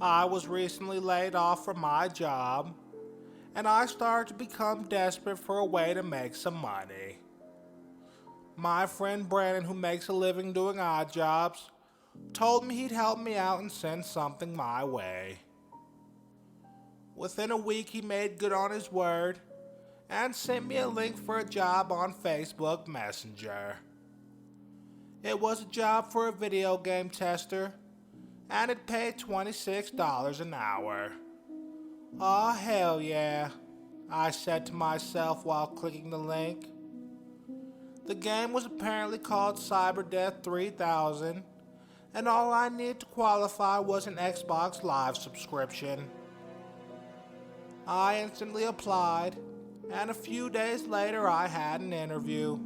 I was recently laid off from my job, and I started to become desperate for a way to make some money. My friend Brandon, who makes a living doing odd jobs, told me he'd help me out and send something my way. Within a week, he made good on his word and sent me a link for a job on Facebook Messenger. It was a job for a video game tester, and it paid $26 an hour. Aw, hell yeah, I said to myself while clicking the link. The game was apparently called Cyberdeath 3000, and all I needed to qualify was an Xbox Live subscription. I instantly applied, and a few days later I had an interview.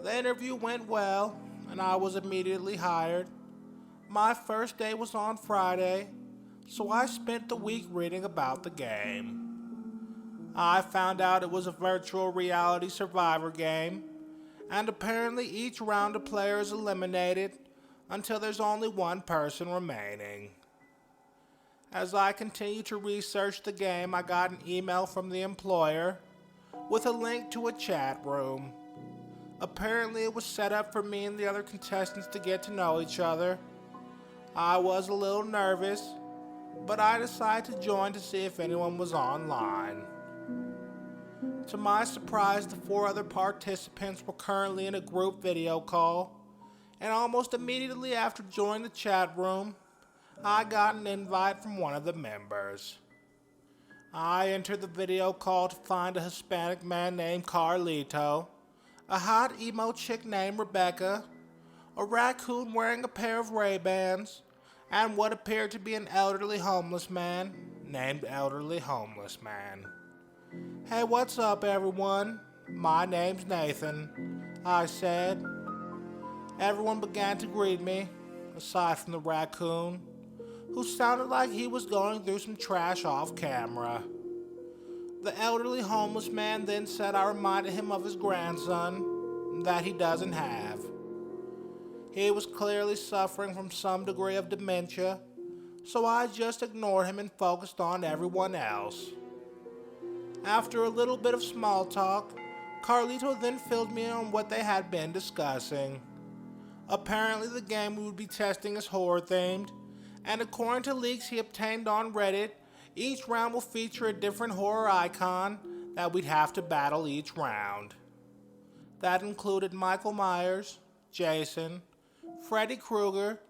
The interview went well, and I was immediately hired. My first day was on Friday, so I spent the week reading about the game. I found out it was a virtual reality survivor game, and apparently each round a player is eliminated until there's only one person remaining. As I continued to research the game, I got an email from the employer with a link to a chat room. Apparently it was set up for me and the other contestants to get to know each other. I was a little nervous, but I decided to join to see if anyone was online. To my surprise, the 4 other participants were currently in a group video call, and almost immediately after joining the chat room, I got an invite from one of the members. I entered the video call to find a Hispanic man named Carlito, a hot emo chick named Rebecca, a raccoon wearing a pair of Ray-Bans, and what appeared to be an elderly homeless man named Elderly Homeless Man. Hey, what's up, everyone? My name's Nathan, I said. Everyone began to greet me, aside from the raccoon, who sounded like he was going through some trash off camera. The elderly homeless man then said I reminded him of his grandson that he doesn't have. He was clearly suffering from some degree of dementia, so I just ignored him and focused on everyone else. After a little bit of small talk, Carlito then filled me in on what they had been discussing. Apparently the game we would be testing is horror themed, and according to leaks he obtained on Reddit, each round will feature a different horror icon that we'd have to battle each round. That included Michael Myers, Jason, Freddy Krueger,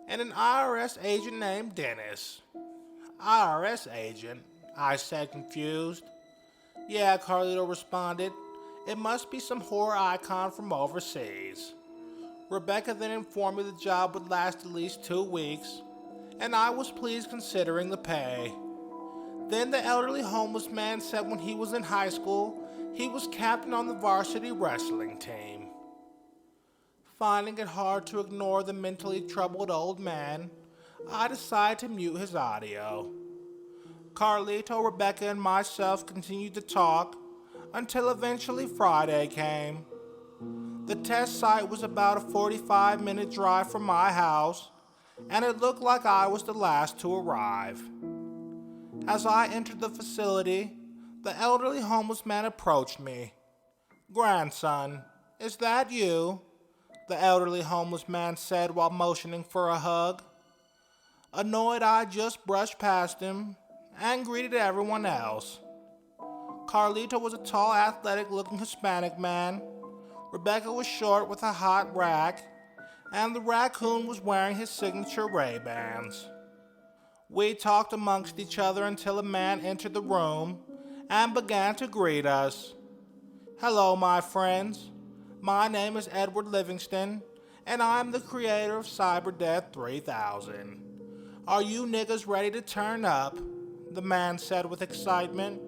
and an IRS agent named Dennis. IRS agent? I said, confused. Yeah, Carlito responded. It must be some horror icon from overseas. Rebecca then informed me the job would last at least 2 weeks, and I was pleased considering the pay. Then the elderly homeless man said when he was in high school, he was captain on the varsity wrestling team. Finding it hard to ignore the mentally troubled old man, I decided to mute his audio. Carlito, Rebecca, and myself continued to talk until eventually Friday came. The test site was about a 45-minute drive from my house, and it looked like I was the last to arrive. As I entered the facility, the elderly homeless man approached me. "Grandson, is that you?" the elderly homeless man said while motioning for a hug. Annoyed, I just brushed past him and greeted everyone else. Carlito was a tall, athletic-looking Hispanic man. Rebecca was short with a hot rack, and the raccoon was wearing his signature Ray-Bans. We talked amongst each other until a man entered the room and began to greet us. "Hello, my friends. My name is Edward Livingston, and I'm the creator of Cyberdeath 3000. Are you niggas ready to turn up?" the man said with excitement.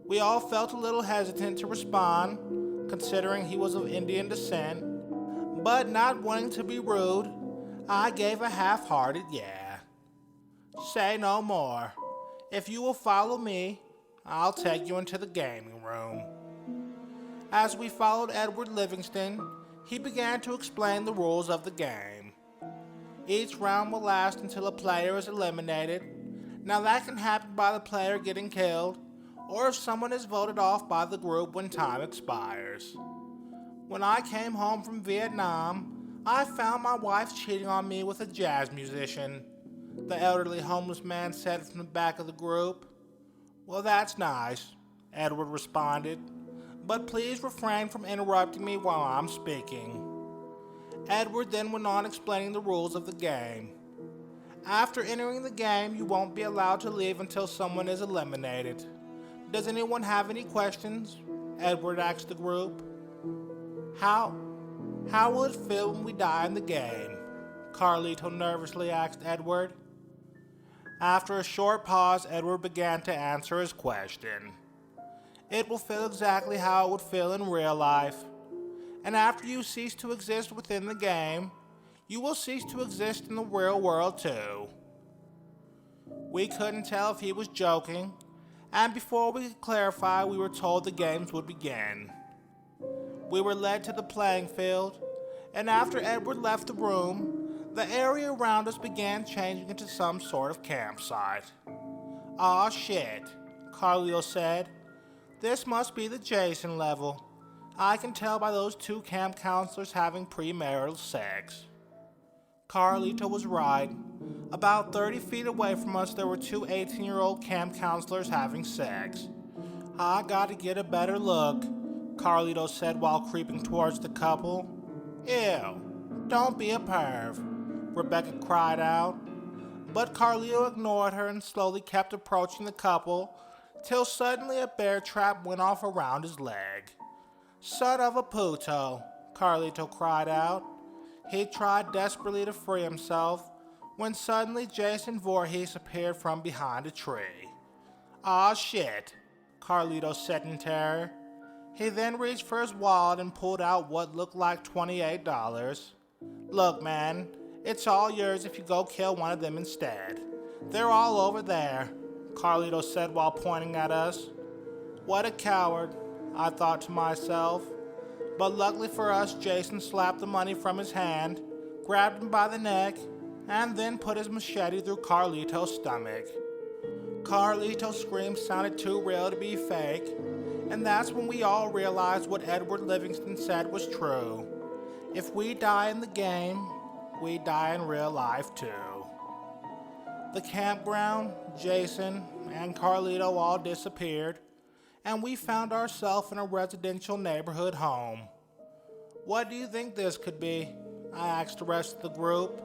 We all felt a little hesitant to respond, considering he was of Indian descent, but not wanting to be rude, I gave a half-hearted yeah. "Say no more. If you will follow me, I'll take you into the gaming room." As we followed Edward Livingston, he began to explain the rules of the game. Each round will last until a player is eliminated. Now that can happen by the player getting killed, or if someone is voted off by the group when time expires. When I came home from Vietnam, I found my wife cheating on me with a jazz musician. The elderly homeless man said from the back of the group. Well, that's nice, Edward responded, but please refrain from interrupting me while I'm speaking. Edward then went on explaining the rules of the game. After entering the game, you won't be allowed to leave until someone is eliminated. Does anyone have any questions? Edward asked the group. How will it feel when we die in the game? Carlito nervously asked Edward. After a short pause, Edward began to answer his question. It will feel exactly how it would feel in real life. And after you cease to exist within the game, you will cease to exist in the real world too. We couldn't tell if he was joking, and before we could clarify, we were told the games would begin. We were led to the playing field, and after Edward left the room, the area around us began changing into some sort of campsite. Aw shit, Carlito said. This must be the Jason level. I can tell by those two camp counselors having premarital sex. Carlito was right. About 30 feet away from us, there were two 18-year-old camp counselors having sex. I gotta get a better look, Carlito said while creeping towards the couple. Ew, don't be a perv, Rebecca cried out. But Carlito ignored her and slowly kept approaching the couple, till suddenly a bear trap went off around his leg. Son of a puto, Carlito cried out. He tried desperately to free himself, when suddenly Jason Voorhees appeared from behind a tree. Aw shit, Carlito said in terror. He then reached for his wallet and pulled out what looked like $28. Look, man, it's all yours if you go kill one of them instead. They're all over there, Carlito said while pointing at us. What a coward, I thought to myself. But luckily for us, Jason slapped the money from his hand, grabbed him by the neck, and then put his machete through Carlito's stomach. Carlito's scream sounded too real to be fake, and that's when we all realized what Edward Livingston said was true. If we die in the game, we die in real life too. The campground, Jason, and Carlito all disappeared, and we found ourselves in a residential neighborhood home. What do you think this could be? I asked the rest of the group.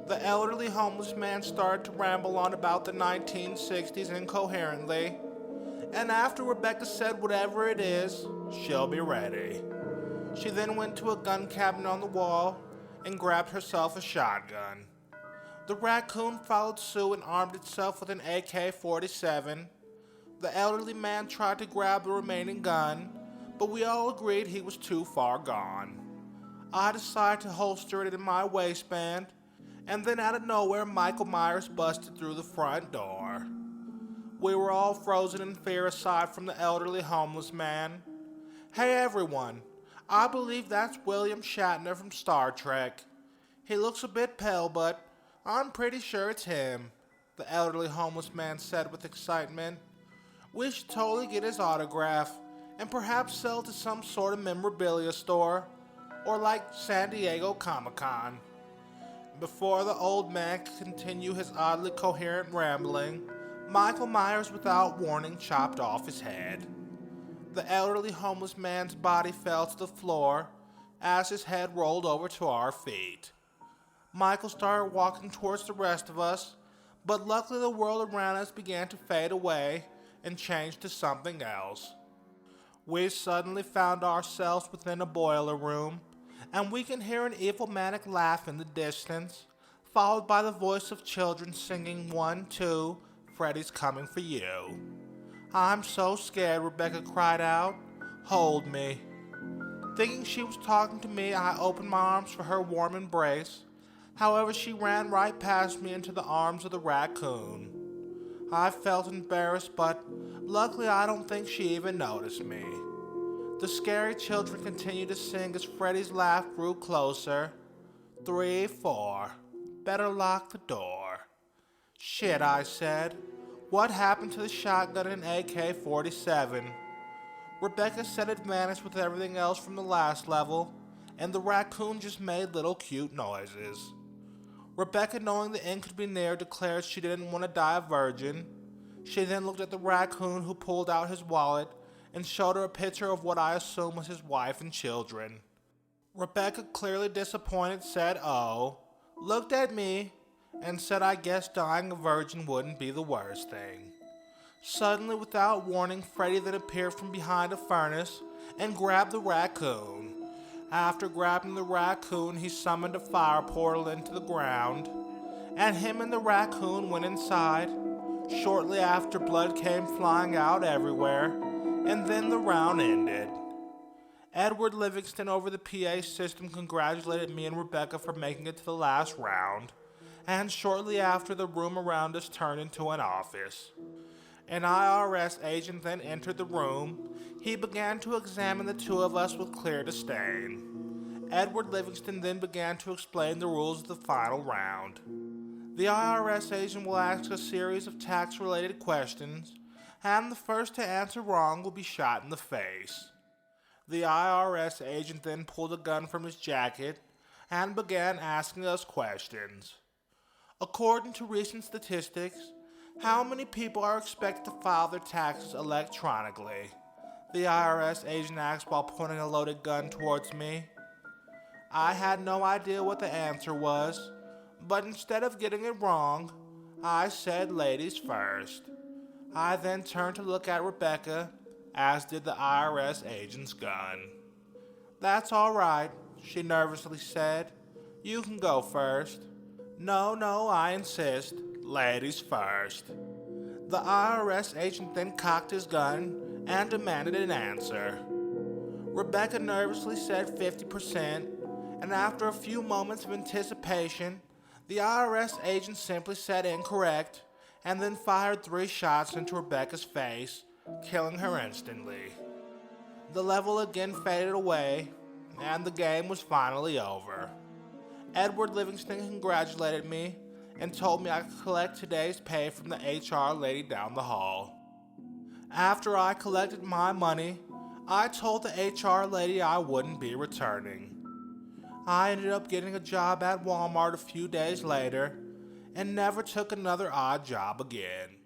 The elderly homeless man started to ramble on about the 1960s incoherently, and after Rebecca said whatever it is, she'll be ready. She then went to a gun cabinet on the wall and grabbed herself a shotgun. The raccoon followed suit and armed itself with an AK-47. The elderly man tried to grab the remaining gun, but we all agreed he was too far gone. I decided to holster it in my waistband, and then out of nowhere, Michael Myers busted through the front door. We were all frozen in fear aside from the elderly homeless man. Hey everyone, I believe that's William Shatner from Star Trek. He looks a bit pale, but I'm pretty sure it's him, the elderly homeless man said with excitement. We should totally get his autograph and perhaps sell to some sort of memorabilia store, or like San Diego Comic-Con. Before the old man could continue his oddly coherent rambling, Michael Myers without warning chopped off his head. The elderly homeless man's body fell to the floor as his head rolled over to our feet. Michael started walking towards the rest of us, but luckily the world around us began to fade away and change to something else. We suddenly found ourselves within a boiler room, and we can hear an evil manic laugh in the distance, followed by the voice of children singing 1, 2, Freddy's coming for you. I'm so scared, Rebecca cried out. Hold me. Thinking she was talking to me, I opened my arms for her warm embrace. However, she ran right past me into the arms of the raccoon. I felt embarrassed, but luckily I don't think she even noticed me. The scary children continued to sing as Freddy's laugh grew closer. 3, 4. Better lock the door. Shit, I said. What happened to the shotgun and AK-47? Rebecca said it vanished with everything else from the last level, and the raccoon just made little cute noises. Rebecca, knowing the end could be near, declared she didn't want to die a virgin. She then looked at the raccoon, who pulled out his wallet and showed her a picture of what I assume was his wife and children. Rebecca, clearly disappointed, said, "Oh," looked at me, and said I guess dying a virgin wouldn't be the worst thing. Suddenly, without warning, Freddy then appeared from behind a furnace and grabbed the raccoon. After grabbing the raccoon, he summoned a fire portal into the ground, and him and the raccoon went inside. Shortly after, blood came flying out everywhere, and then the round ended. Edward Livingston over the PA system congratulated me and Rebecca for making it to the last round, and shortly after, the room around us turned into an office. An IRS agent then entered the room. He began to examine the two of us with clear disdain. Edward Livingston then began to explain the rules of the final round. The IRS agent will ask a series of tax-related questions, and the first to answer wrong will be shot in the face. The IRS agent then pulled a gun from his jacket and began asking us questions. According to recent statistics, how many people are expected to file their taxes electronically? The IRS agent asked while pointing a loaded gun towards me. I had no idea what the answer was, but instead of getting it wrong, I said ladies first. I then turned to look at Rebecca, as did the IRS agent's gun. "That's all right," she nervously said. "You can go first." No, I insist. Ladies first." The IRS agent then cocked his gun and demanded an answer. Rebecca nervously said 50%, and after a few moments of anticipation, the IRS agent simply said incorrect, and then fired 3 shots into Rebecca's face, killing her instantly. The level again faded away, and the game was finally over. Edward Livingston congratulated me and told me I could collect today's pay from the HR lady down the hall. After I collected my money, I told the HR lady I wouldn't be returning. I ended up getting a job at Walmart a few days later and never took another odd job again.